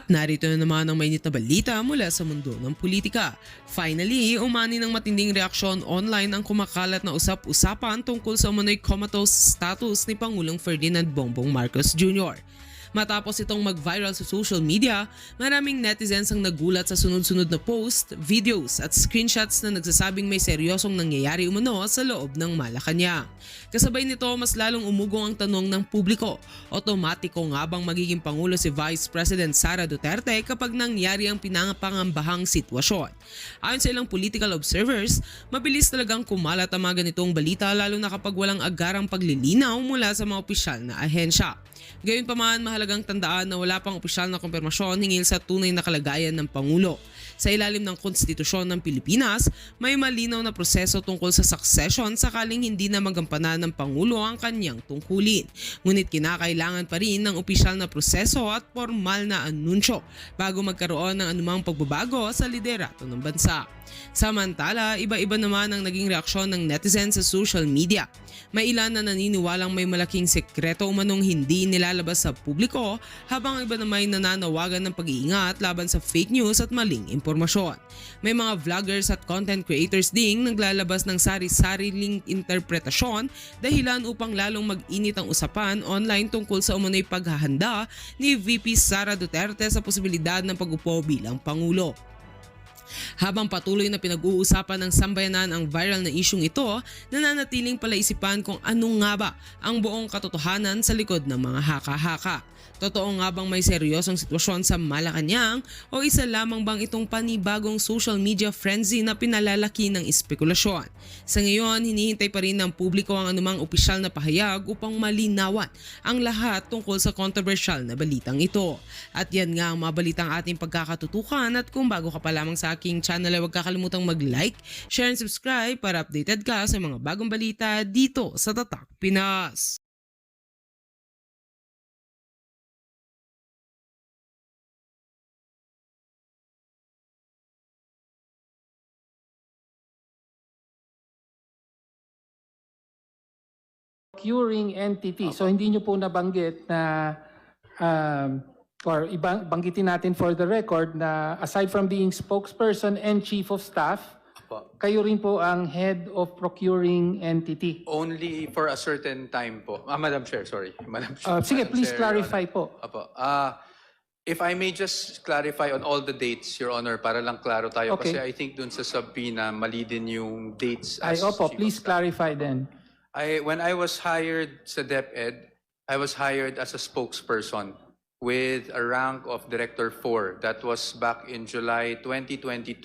Narito na naman ang mainit na balita mula sa mundo ng politika. Finally, umani ng matinding reaksyon online ang kumakalat na usap-usapan tungkol sa umano'y comatose status ni Pangulong Ferdinand Bongbong Marcos Jr. Matapos itong mag-viral sa social media, maraming netizens ang nagulat sa sunod-sunod na post, videos at screenshots na nagsasabing may seryosong nangyayari umano sa loob ng Malacanang. Kasabay nito, mas lalong umugong ang tanong ng publiko, otomatiko nga bang magiging Pangulo si Vice President Sara Duterte kapag nangyari ang pinangapangambahang sitwasyon? Ayon sa ilang political observers, mabilis talagang kumalat ang mga ganitong balita lalo na kapag walang agarang paglilinaw mula sa mga opisyal na ahensya. Gayunpaman, mahalagang tandaan na wala pang opisyal na kumpirmasyon hinggil sa tunay na kalagayan ng Pangulo. Sa ilalim ng Konstitusyon ng Pilipinas, may malinaw na proseso tungkol sa succession sakaling hindi na magampanan ng Pangulo ang kanyang tungkulin. Ngunit kinakailangan pa rin ng opisyal na proseso at formal na anunsyo bago magkaroon ng anumang pagbabago sa liderato ng bansa. Samantala, iba-iba naman ang naging reaksyon ng netizens sa social media. May ilan na naniniwalang may malaking sekreto umanong hindi nilalabas sa publiko, habang iba naman nananawagan ng pag-iingat laban sa fake news at maling impormasyon. May mga vloggers at content creators ding naglalabas ng sari-sariling interpretasyon dahilan upang lalong mag-init ang usapan online tungkol sa umano'y paghahanda ni VP Sara Duterte sa posibilidad ng pag-upo bilang Pangulo. Habang patuloy na pinag-uusapan ng sambayanan ang viral na isyung ito, nananatiling palaisipan kung ano nga ba ang buong katotohanan sa likod ng mga haka-haka. Totoo nga bang may seryosong sitwasyon sa Malacanang o isa lamang bang itong panibagong social media frenzy na pinalalaki ng espekulasyon? Sa ngayon, hinihintay pa rin ng publiko ang anumang opisyal na pahayag upang malinawan ang lahat tungkol sa controversial na balitang ito. At yan nga ang mga balitang ating pagkakatutukan, at kung bago ka pa lamang sa aking channel ay huwag kakalimutang mag-like, share and subscribe para updated ka sa mga bagong balita dito sa Tatak Pinas. Procuring entity. So hindi nyo po nabanggit na banggitin natin for the record na aside from being spokesperson and chief of staff, kayo rin po ang head of procuring entity. Only for a certain time po. Madam Chair, sorry. Madam Chair. Sige, Madam please Chair, clarify Your po. Honor. If I may just clarify on all the dates, Your Honor, para lang klaro tayo. Okay. Kasi I think dun sa subpoena, mali din yung dates. Ay, as opo, Chief of please Staff. clarify then. When I was hired sa DepEd, I was hired as a spokesperson with a rank of Director 4. That was back in July 2022.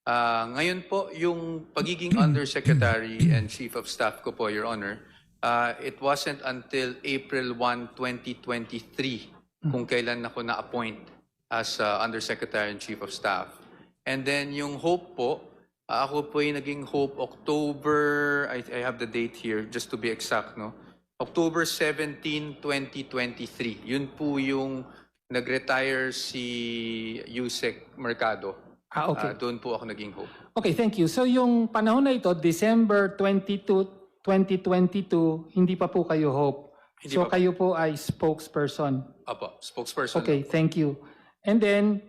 Ngayon po, yung pagiging Undersecretary and Chief of Staff ko po, Your Honor, it wasn't until April 1, 2023 kung kailan ako na-appoint as Undersecretary and Chief of Staff. And then yung Hope po, ako po yung naging Hope October, I have the date here just to be exact, no? October 17, 2023. Yun po yung nag-retire si Yusek Mercado. Okay. Doon po ako naging Hope. Okay, thank you. So yung panahon na ito, December 22, 2022, hindi pa po kayo hope. Hindi So pa po. kayo po ay spokesperson. Apo, spokesperson. Okay, thank you. And then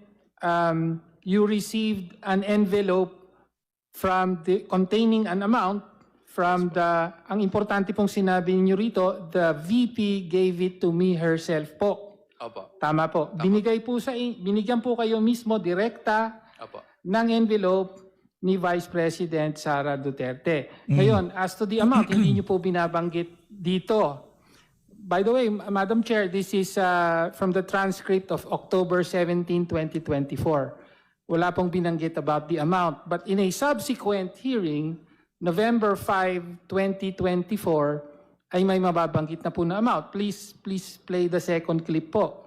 you received an envelope containing an amount from ang importante pong sinabi niyo rito, the VP gave it to me herself po. Apo, Tama po. Binigyan po kayo mismo direkta apo. ng envelope ni Vice President Sara Duterte. Ngayon, as to the amount, hindi niyo po binabanggit dito. By the way, Madam Chair, this is from the transcript of October 17, 2024. Wala pong binanggit about the amount. But in a subsequent hearing, November 5, 2024, ay may mababanggit na po na amount. Please play the second clip po.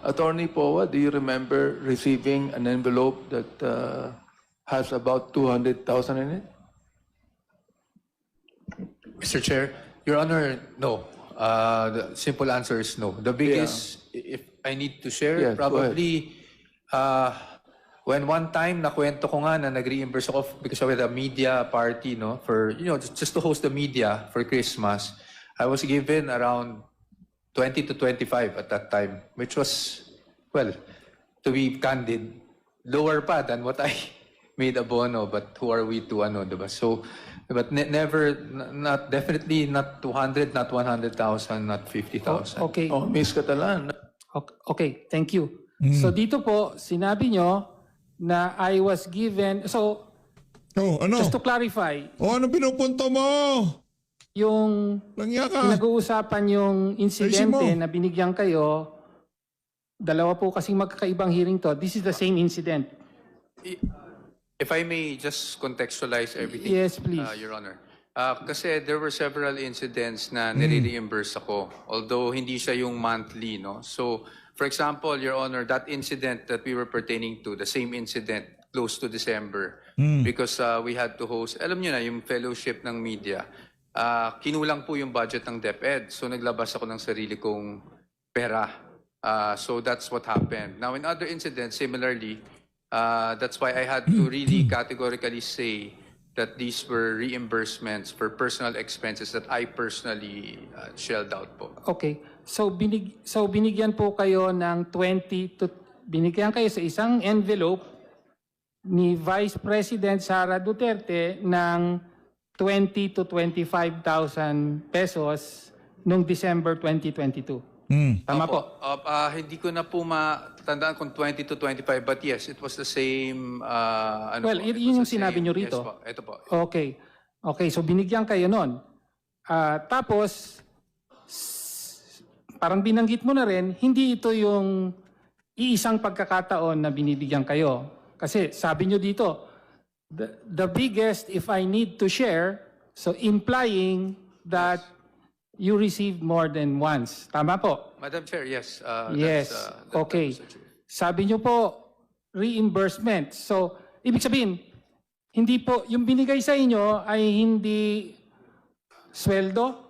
Attorney Powa, do you remember receiving an envelope that has about 200,000 in it? Mr. Chair, Your Honor, no. The simple answer is no. The biggest, if I need to share, Yes, go probably, when one time nakwento ko nga na nag-reimburse ako because of a media party, no, for, just to host the media for Christmas, I was given around 20 to 25 at that time, which was, well, to be candid, lower pa than what I made abono, but who are we to ano, diba? So, but never, not, definitely not 200, not 100,000, not 50,000. Okay. Oh, Miss Catalan. Okay, thank you. So dito po, sinabi nyo na I was given, so Oh, ano? just to clarify, Oh, ano pinupunto mo? yung Langya ka. pinag-uusapan yung insidente Ayusin mo. na binigyan kayo, dalawa po kasing magkakaibang hearing to. This is the same incident. If I may just contextualize everything, Yes, please. Your Honor. Kasi there were several incidents na nire-reimburse ako, although hindi siya yung monthly, no? So, for example, Your Honor, that incident that we were pertaining to, the same incident, close to December, because we had to host, alam niyo na, yung fellowship ng media, kinulang po yung budget ng DepEd, so naglabas ako ng sarili kong pera. So that's what happened. Now, in other incidents, similarly, that's why I had to really categorically say that these were reimbursements for personal expenses that I personally shelled out po. Okay. So binigyan po kayo ng binigyan kayo sa isang envelope ni Vice President Sara Duterte ng 20 to 25,000 pesos noong December 2022. Tama po. Hindi ko na po matandaan kung 20 to 25, but yes, it was the same. Well, it yun was yung the sinabi same. nyo rito. Yes po, ito po. Okay. Okay, so binigyan kayo nun. Tapos, parang binanggit mo na rin, hindi ito yung iisang pagkakataon na binibigyan kayo. Kasi sabi nyo dito, the biggest if I need to share, so implying that you received more than once. Tama po? Madam Chair, yes. Yes. Okay. Sabi nyo po, reimbursement. So, ibig sabihin, hindi po, yung binigay sa inyo ay hindi sweldo,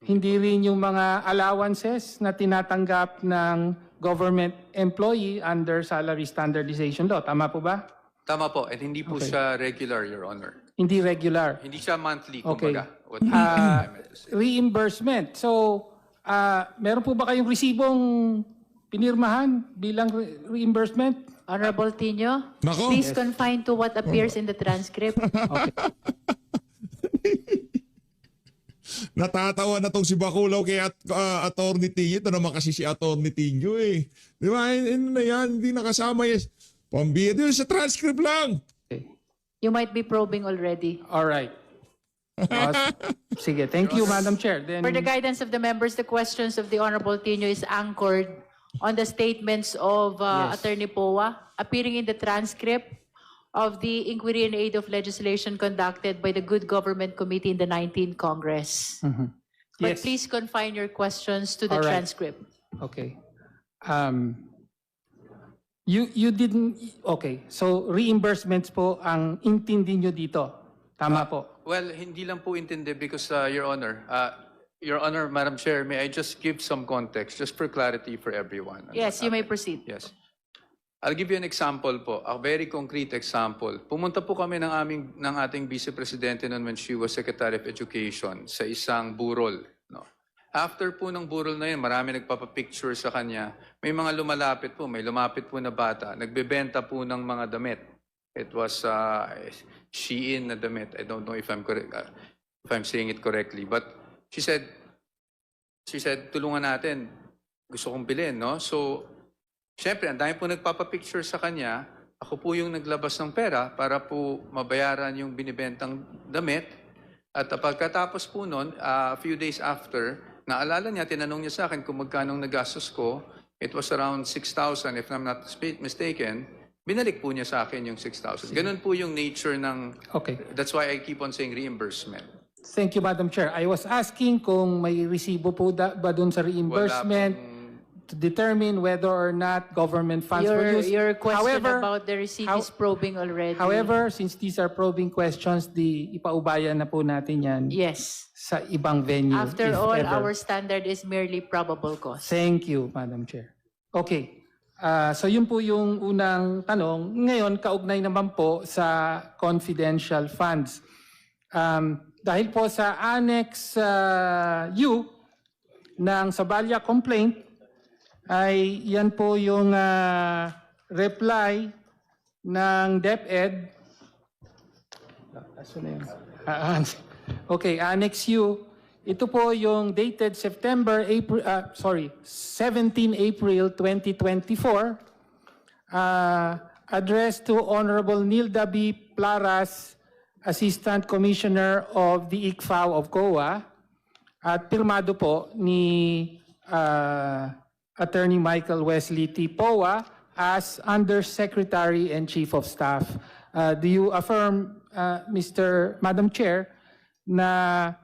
hindi rin yung mga allowances na tinatanggap ng government employee under salary standardization law. Tama po ba? Tama po, and hindi po siya regular, Your Honor. Hindi regular. Hindi siya monthly, Okay. kumbaga. What I meant to say. Reimbursement. So, meron po ba kayong resibong pinirmahan bilang reimbursement? Honorable Tino, Nako. please confine to what appears in the transcript. Natatawa na tong si Baculaw kay Attorney Tinyo. Ito naman kasi si Attorney Tinyo eh. Di ba? Ano na yan? Hindi nakasama yes. Pambira. Yun sa transcript lang. You might be probing already. All right. Sige, thank you, Madam Chair. Then, For the guidance of the members, the questions of the Honorable Tino is anchored on the statements of Yes. Attorney Poa appearing in the transcript of the Inquiry in Aid of Legislation conducted by the Good Government Committee in the 19th Congress. But Yes. please confine your questions to the All right. transcript. Okay. You didn't, okay. So, reimbursements po ang intindi nyo dito. Tama po. Well, hindi lang po intindi because, Your Honor, Madam Chair, may I just give some context, just for clarity for everyone. Yes, you may proceed. Yes. I'll give you an example po, a very concrete example. Pumunta po kami ng ating Vice Presidente noon when she was Secretary of Education sa isang burol. No? After po ng burol na yun, marami nagpapapicture sa kanya. May mga lumalapit po, may lumapit po na bata. Nagbebenta po ng mga damit. It was Shein na damit. I don't know if I'm correct, if I'm saying it correctly. But she said, tulungan natin. Gusto kong bilhin, no? So, syempre, ang dami po nagpapapicture sa kanya. Ako po yung naglabas ng pera para po mabayaran yung binibentang damit. At pagkatapos po nun, a few days after, naalala niya, tinanong niya sa akin kung magkano nagastos ko. It was around 6,000 if I'm not mistaken. Binalik po niya sa akin yung 6,000. Ganun po yung nature ng... Okay. That's why I keep on saying reimbursement. Thank you, Madam Chair. I was asking kung may resibo po ba dun sa reimbursement to determine whether or not government funds were used. Your question However, about the receipt is probing already. However, since these are probing questions, ipaubayan na po natin yan Yes. sa ibang venue. After if all, ever. our standard is merely probable cause. Thank you, Madam Chair. Okay. So yun po yung unang tanong. Ngayon, kaugnay naman po sa confidential funds. Dahil po sa Annex U, ng Sabaya complaint ay yan po yung reply ng DepEd. Aso na yun? Okay, Annex U. Ito po yung dated 17 April 2024, addressed to Honorable Nilda B. Plaras, Assistant Commissioner of the ICFAO of COA, at pirmado po ni Attorney Michael Wesley T. Poa as Undersecretary and Chief of Staff. Do you affirm, Madam Chair, na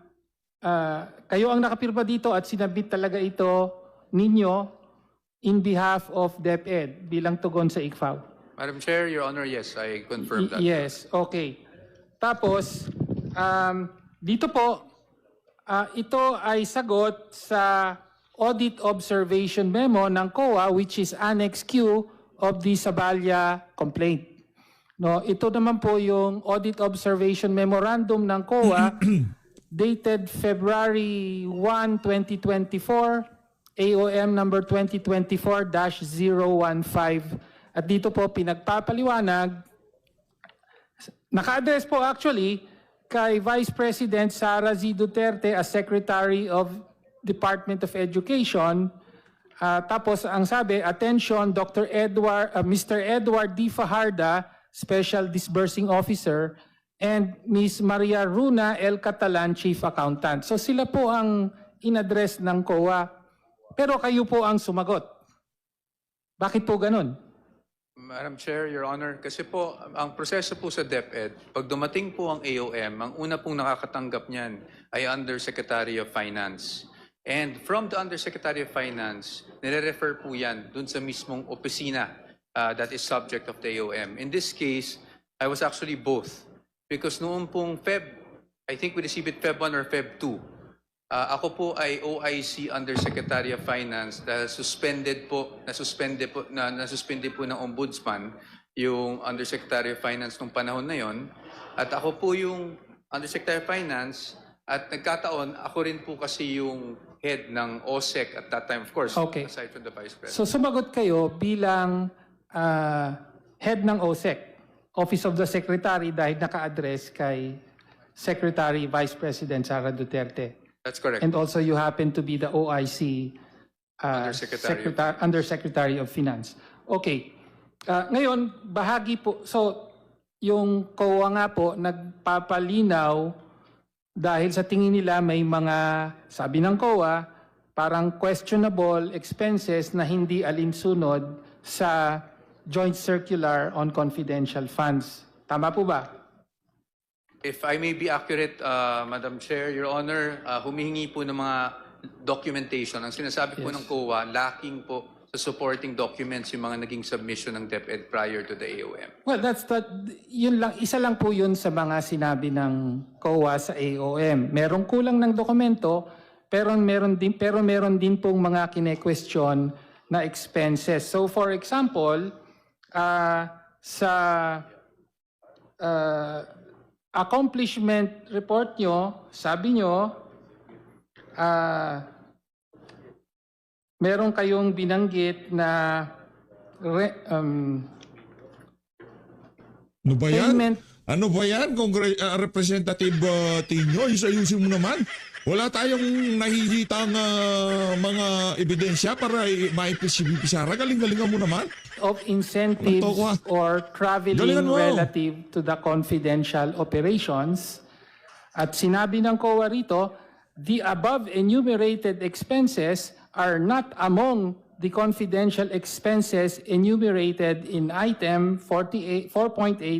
kayo ang nakapirma dito at sinabit talaga ito ninyo in behalf of DepEd bilang tugon sa ICFAO? Madam Chair, Your Honor, yes, I confirm that. Yes, okay. Tapos, dito po, ito ay sagot sa Audit Observation Memo ng COA, which is Annex Q of the Sabaya complaint. No, ito naman po yung Audit Observation Memorandum ng COA dated February 1, 2024, AOM number 2024-015. At dito po pinagpapaliwanag, naka-address po actually kay Vice President Sara Z. Duterte as Secretary of Department of Education. Tapos ang sabi, attention, Mr. Edward D. Fajarda, Special Disbursing Officer, and Ms. Maria Runa L. Catalan, Chief Accountant. So sila po ang in-address ng COA. Pero kayo po ang sumagot. Bakit po ganun? Madam Chair, Your Honor, kasi po, ang proseso po sa DepEd, pag dumating po ang AOM, ang una pong nakakatanggap niyan ay Undersecretary of Finance. And from the Undersecretary of Finance, nire-refer po yan dun sa mismong opisina that is subject of the AOM. In this case, I was actually both. Because noong pong I think we received it Feb 1 or Feb 2, ako po ay OIC Undersecretary of Finance dahil nasuspended po ng Ombudsman yung Undersecretary of Finance nung panahon na yon. At ako po yung Undersecretary of Finance at nagkataon, ako rin po kasi yung head ng OSEC at that time, of course, Okay. aside from the Vice President. So sumagot kayo bilang head ng OSEC, Office of the Secretary, dahil naka-address kay Secretary Vice President Sara Duterte. That's correct. And also you happen to be the OIC Undersecretary of Finance. Okay. Ngayon, bahagi po, so yung COA nga po nagpapalinaw dahil sa tingin nila may mga, sabi ng COA, parang questionable expenses na hindi alinsunod sa Joint Circular on Confidential Funds. Tama po ba? If I may be accurate, Madam Chair, Your Honor, humihingi po ng mga documentation. Ang sinasabi po ng COA, lacking po sa supporting documents yung mga naging submission ng DepEd prior to the AOM. Well, yun lang, isa lang po yun sa mga sinabi ng COA sa AOM. Merong kulang ng dokumento, pero meron din pong mga kine-question na expenses. So for example, sa accomplishment report nyo, sabi nyo, meron kayong binanggit na Ano ba yan? payment. Ano ba yan, Representative Tino? Ayusin mo naman. Wala tayong nakikita ng mga ebidensya para maipisara. Galing-galingan mo naman. Of incentives Anto ko, or traveling Galingan mo. relative to the confidential operations. At sinabi ng COA rito, the above enumerated expenses are not among the confidential expenses enumerated in item 4.8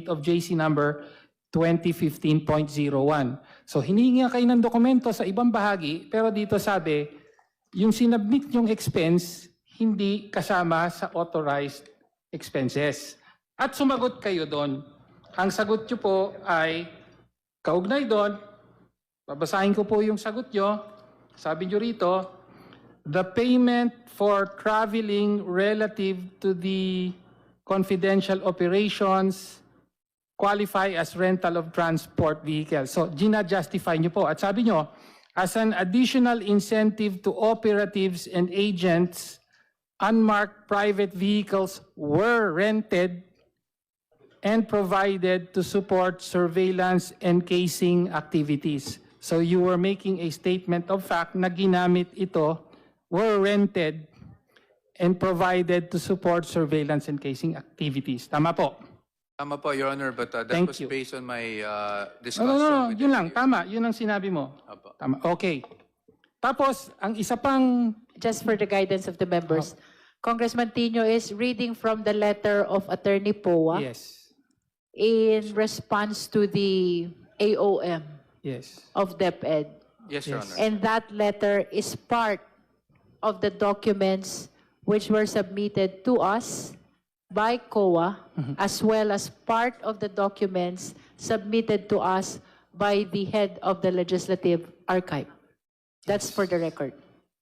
of JC number 2015.01. So hiningi kayo ng dokumento sa ibang bahagi, pero dito sabi, yung sinubmit yung expense hindi kasama sa authorized expenses. At sumagot kayo doon. Ang sagot nyo po ay kaugnay doon. Babasahin ko po yung sagot nyo. Sabi nyo rito, the payment for traveling relative to the confidential operations qualify as rental of transport vehicle. So, gina-justify nyo po. At sabi nyo, As an additional incentive to operatives and agents, unmarked private vehicles were rented and provided to support surveillance and casing activities. So you were making a statement of fact na ginamit ito, were rented and provided to support surveillance and casing activities. Tama po? Tama po, Your Honor, but that Thank was you. based on my No, discussion with yun lang, the- tama, yun ang sinabi mo. Apo. Tama, okay. Tapos, ang isa pang, Just for the guidance of the members, Congressman Tino is reading from the letter of Attorney Poa yes, in response to the AOM yes. of DepEd. Yes, Your Yes. Honor. And that letter is part of the documents which were submitted to us by COA, as well as part of the documents submitted to us by the head of the Legislative Archive. That's for the record.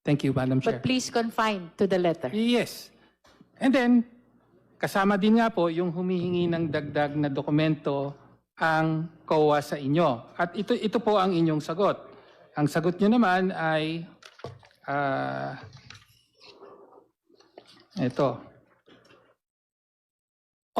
Thank you, Madam Chair. But please confine to the letter. Yes. And then, kasama din nga po yung humihingi ng dagdag na dokumento ang COA sa inyo. At ito po ang inyong sagot. Ang sagot nyo naman ay ito.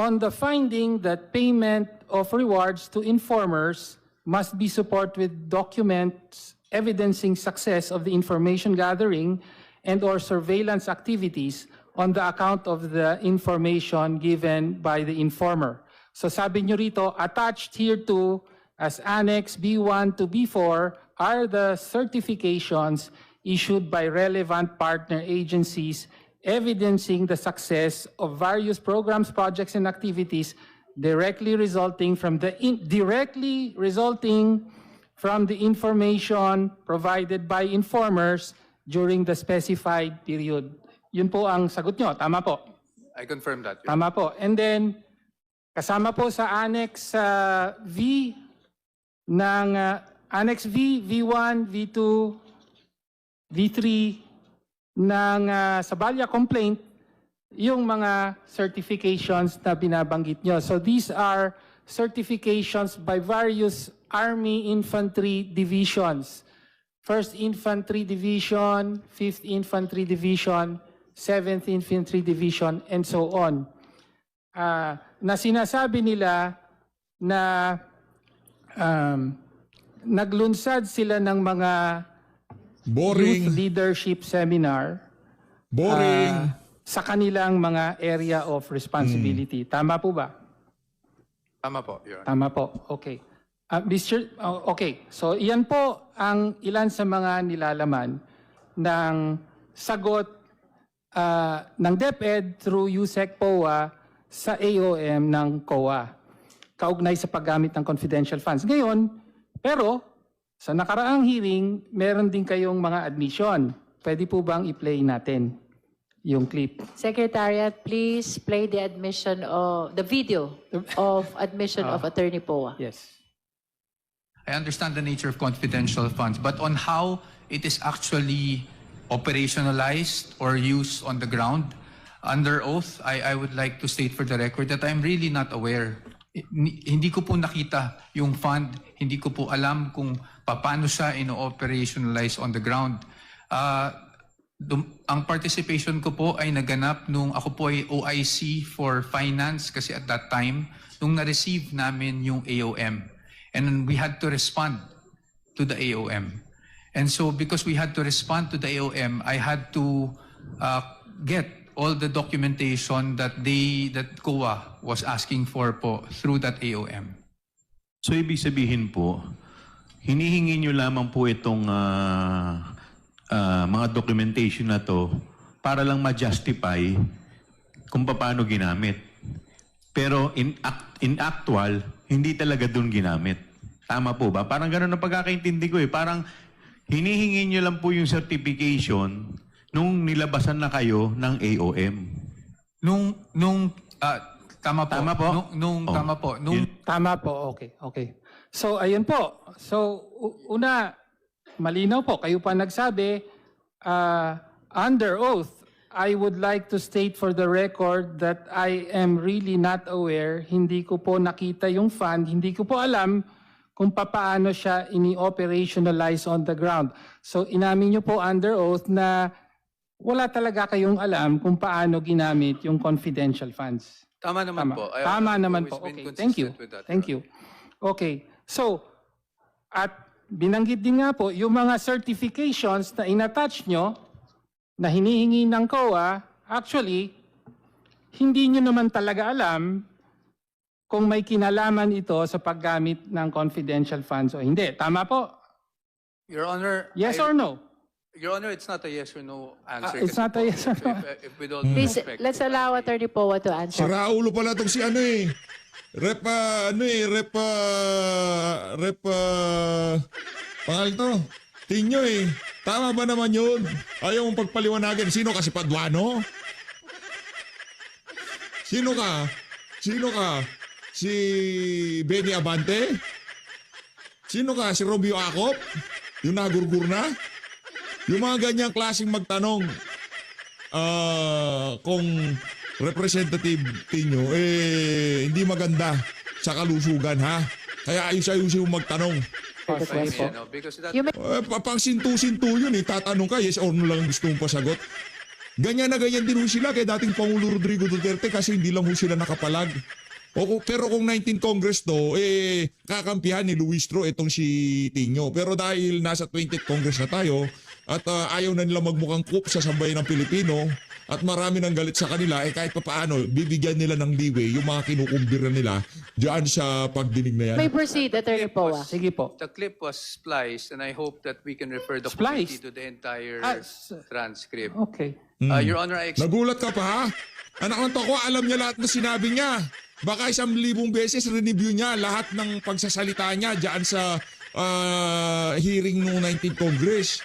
On the finding that payment of rewards to informers must be supported with documents evidencing success of the information gathering and or surveillance activities on the account of the information given by the informer. So sabi nyo rito, attached here to as Annex B1 to B4 are the certifications issued by relevant partner agencies evidencing the success of various programs, projects, and activities directly resulting from the information provided by informers during the specified period. Yun po ang sagot nyo. Tama po? I confirm that, Your Tama po. And then, kasama po sa Annex V ng Annex V, V1, V2, V3 ng Sabalia complaint, yung mga certifications na binabanggit nyo. So these are certifications by various Army Infantry Divisions. 1st Infantry Division, 5th Infantry Division, 7th Infantry Division, and so on. Na sinasabi nila na naglunsad sila ng mga Boring. youth leadership seminar Boring. sa kanilang mga area of responsibility. Tama po ba? Tama po, Your Honor. Tama po. Okay. Okay. So, iyan po ang ilan sa mga nilalaman ng sagot ng DepEd through USEC POA sa AOM ng COA. Kaugnay sa paggamit ng confidential funds. Ngayon, pero sa nakaraang hearing, meron din kayong mga admission. Pwede po bang i-play natin yung clip? Secretariat, please play the admission of the video of admission of Attorney Poa. Yes. I understand the nature of confidential funds, but on how it is actually operationalized or used on the ground, under oath, I would like to state for the record that I'm really not aware. Hindi ko po nakita yung fund, hindi ko po alam kung paano siya ino-operationalize on the ground. Ang participation ko po ay naganap nung ako po ay OIC for Finance kasi at that time, nung na-receive namin yung AOM. And we had to respond to the AOM. And so because we had to respond to the AOM, I had to get all the documentation that COA was asking for po through that AOM. So ibig sabihin po, hinihingi nyo lamang po itong mga documentation na to para lang ma-justify kung paano ginamit. Pero in actual, hindi talaga doon ginamit. Tama po ba? Parang gano'n ang pagkakaintindi ko eh. Parang hinihingi nyo lang po yung certification nung nilabasan na kayo ng AOM. Tama po. Tama po? Tama po. Tama po, okay. So, ayun po. So, una, malinaw po, kayo pa nagsabi, under oath, I would like to state for the record that I am really not aware, hindi ko po nakita yung fund, hindi ko po alam kung papaano siya ini-operationalize on the ground. So inamin niyo po under oath na wala talaga kayong alam kung paano ginamit yung confidential funds. Tama naman po. I have Tama naman always po. been Okay, thank you. consistent with that, Thank Your you. Okay. So, at binanggit din nga po, yung mga certifications na inattach nyo, na hinihingi ng COA, actually, hindi nyo naman talaga alam kung may kinalaman ito sa paggamit ng confidential funds o hindi. Tama po? Your Honor, Yes or no? Your Honor, it's not a yes or no answer. It's kasi not a po, yes or no. If with all due Please, respect, let's allow Attorney Powa to answer. Si Raulo pala itong si ano eh. Pangal to. Tinyo eh. Tama ba naman yun? Ayaw mong pagpaliwanagan. Sino ka si Paduano? Sino ka? Sino ka? Si Benny Abante? Sino ka? Si Romeo Acop? Yung nagurgur na? Yung mga ganyang klaseng magtanong kung representative Tinyo, hindi maganda sa kalusugan, ha? Kaya ayos-ayusin yung magtanong. Yes po. because that You may Pang sintu-sintu yun eh. Tatanong ka, yes or no lang gusto mong pasagot. Ganyan na ganyan din ho sila kay dating Pangulo Rodrigo Duterte kasi hindi lang ho sila nakapalag. Pero kung 19 Congress to, kakampihan ni Luis Tro itong si Tinyo. Pero dahil nasa 20th Congress na tayo at ayaw na nila magmukhang coup sa sambayan ng Pilipino at marami nang galit sa kanila, kahit papaano, bibigyan nila ng leeway yung mga kinukumbira nila diyan sa pagdinig na yan. may proceed, Attorney Powa. Sige po. the clip was spliced, and I hope that we can refer the Spliced? committee to the entire Ah, transcript. Okay. Your Honor, I Nagulat ka pa ha? Anak ng toko, alam niya lahat na sinabi niya. Baka 1,000 beses review niya lahat ng pagsasalita niya diyan sa hearing ng 19th Congress.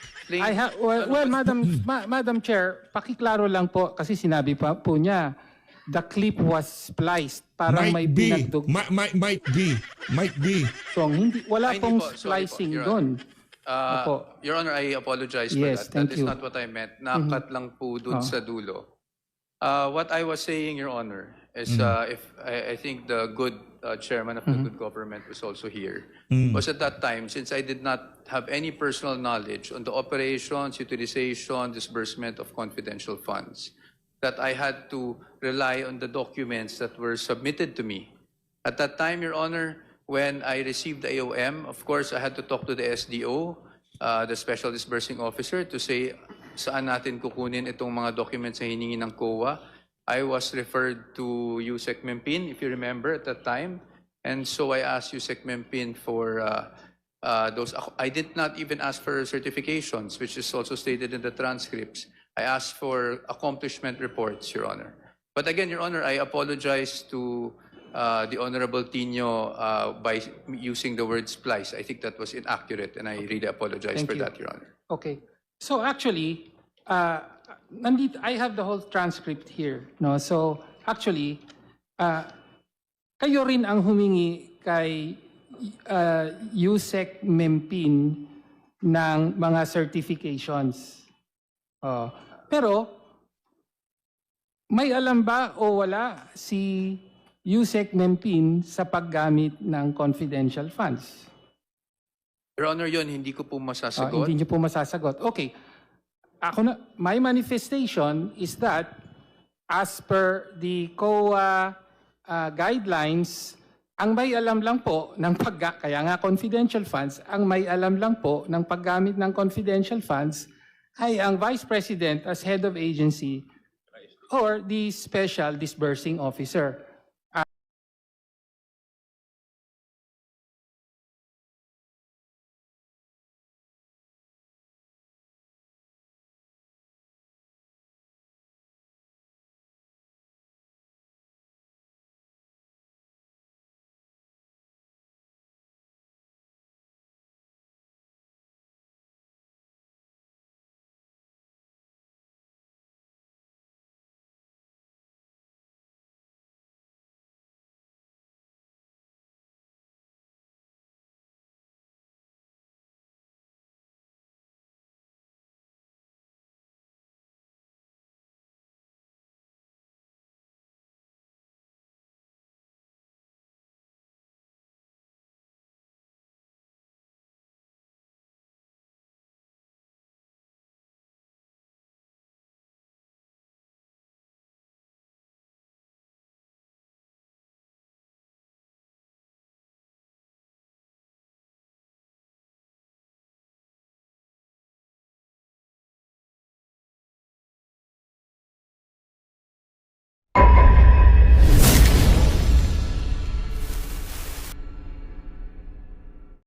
Madam Chair, pakiklaro lang po kasi sinabi pa po niya, the clip was spliced. Parang may binagdug. Might be. Hindi, wala Hindi pong po, sorry po, splicing Your doon. Uh, Opo. Your Honor, I apologize for Yes, that. thank That is you. not what I meant. Nakat lang po dun sa dulo. What I was saying, Your Honor, is if I think the good chairman of the good government was also here, was at that time, since I did not have any personal knowledge on the operations, utilization, disbursement of confidential funds, that I had to rely on the documents that were submitted to me. At that time, Your Honor, when I received the AOM, of course, I had to talk to the SDO, the Special Disbursing Officer, to say saan natin kukunin itong mga documents na hiningi ng COA. I was referred to Yusek Mempin, if you remember, at that time. And so I asked Yusek Mempin for those. I did not even ask for certifications, which is also stated in the transcripts. I asked for accomplishment reports, Your Honor. But again, Your Honor, I apologize to the Honorable Tino by using the word splice. I think that was inaccurate, and I really apologize Thank for you. that, Your Honor. Okay. So actually, nandito, I have the whole transcript here. No? So actually, kayo rin ang humingi kay Yusek Mempin ng mga certifications. Pero, may alam ba o wala si Yusek Mempin sa paggamit ng confidential funds? Your Honor, yun, hindi ko po masasagot. Hindi niyo po masasagot. Okay. My manifestation is that as per the COA guidelines, ang may alam lang po ng kaya nga confidential funds, ang may alam lang po ng paggamit ng confidential funds ay ang Vice President as head of agency or the Special Disbursing Officer.